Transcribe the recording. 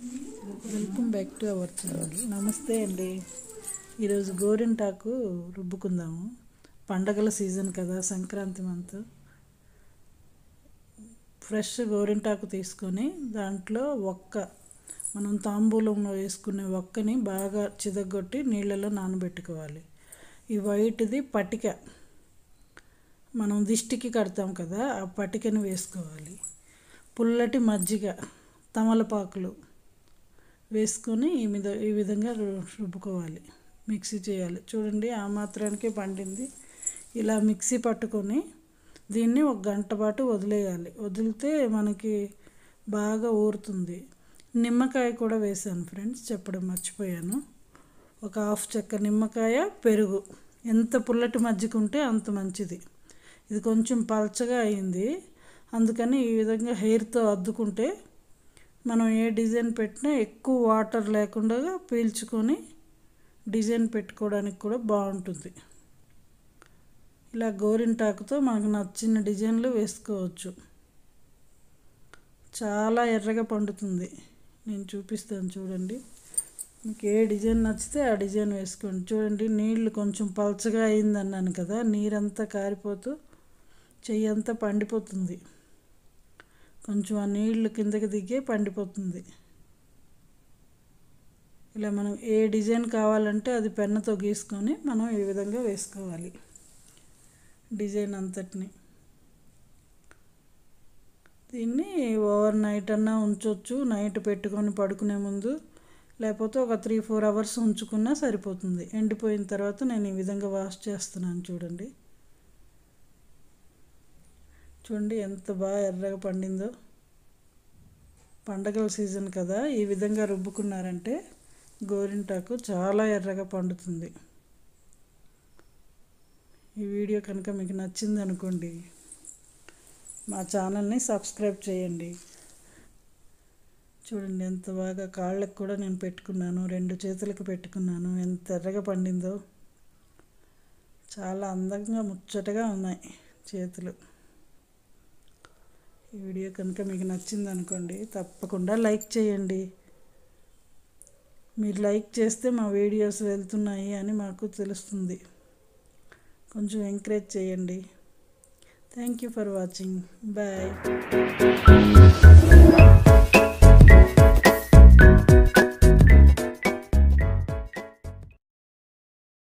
Welcome back to our channel. నమస్తే అండి. ఈరోజు గోరింటాకు రుబ్బుకుందాము. పండగల సీజన్ కదా, సంక్రాంతి మంత్. ఫ్రెష్ గోరింటాకు తీసుకొని దాంట్లో మనం తాంబూలంలో వేసుకునే ఒక్కని బాగా చితగొట్టి నీళ్ళలో నానబెట్టుకోవాలి. ఈ వైట్ది పటిక, మనం దిష్టికి కడతాం కదా, ఆ పటికని వేసుకోవాలి. పుల్లటి మజ్జిగ, తమలపాకులు వేసుకొని ఈ విధంగా రుబ్బుకోవాలి, మిక్సీ చేయాలి. చూడండి, ఆ మాత్రానికే పండింది. ఇలా మిక్సీ పట్టుకొని దీన్ని 1 గంట పాటు వదిలేయాలి. వదిలితే మనకి బాగా ఊరుతుంది. నిమ్మకాయ కూడా వేసాను ఫ్రెండ్స్, చెప్పడం మర్చిపోయాను. ఒక 1/2 చెక్క నిమ్మకాయ, పెరుగు. ఎంత పుల్లటి మజ్జిగ ఉంటే అంత మంచిది. ఇది కొంచెం పల్చగా అయింది, అందుకని ఈ విధంగా హెయిర్తో అద్దుకుంటే మనం ఏ డిజైన్ పెట్టినా ఎక్కువ వాటర్ లేకుండా పీల్చుకొని డిజైన్ పెట్టుకోవడానికి కూడా బాగుంటుంది. ఇలా గోరింటాకుతో మనకు నచ్చిన డిజైన్లు వేసుకోవచ్చు. చాలా ఎర్రగా పండుతుంది. నేను చూపిస్తాను చూడండి. మీకు ఏ డిజైన్ నచ్చితే ఆ డిజైన్ వేసుకోండి. చూడండి, నీళ్ళు కొంచెం పల్చగా అయిందన్నాను కదా, నీరంతా కారిపోతూ చెయ్యి అంతా పండిపోతుంది. కొంచెం ఆ నీళ్లు కిందకి దిగే పండిపోతుంది. ఇలా మనం ఏ డిజైన్ కావాలంటే అది పెన్నుతో గీసుకొని మనం ఈ విధంగా వేసుకోవాలి డిజైన్ అంతటిని. దీన్ని ఓవర్ నైట్ అన్నా ఉంచవచ్చు, నైట్ పెట్టుకొని పడుకునే ముందు. లేకపోతే ఒక 3-4 అవర్స్ ఉంచుకున్నా సరిపోతుంది. ఎండిపోయిన తర్వాత నేను ఈ విధంగా వాష్ చేస్తున్నాను. చూడండి ఎంత బాగా ఎర్రగా పండిందో. పండగల సీజన్ కదా, ఈ విధంగా రుబ్బుకున్నారంటే గోరింటాకు చాలా ఎర్రగా పండుతుంది. ఈ వీడియో కనుక మీకు నచ్చింది అనుకోండి, మా ఛానల్ని సబ్స్క్రైబ్ చేయండి. చూడండి ఎంత బాగా, కాళ్ళకు కూడా నేను పెట్టుకున్నాను, 2 చేతులకు పెట్టుకున్నాను. ఎంత ఎర్రగా పండిందో. చాలా అందంగా ముచ్చటగా ఉన్నాయి చేతులు. ఈ వీడియో కనుక మీకు నచ్చింది అనుకోండి, తప్పకుండా లైక్ చేయండి. మీరు లైక్ చేస్తే మా వీడియోస్ వెళ్తున్నాయి అని మాకు తెలుస్తుంది. కొంచెం ఎంకరేజ్ చేయండి. Thank you for watching. Bye.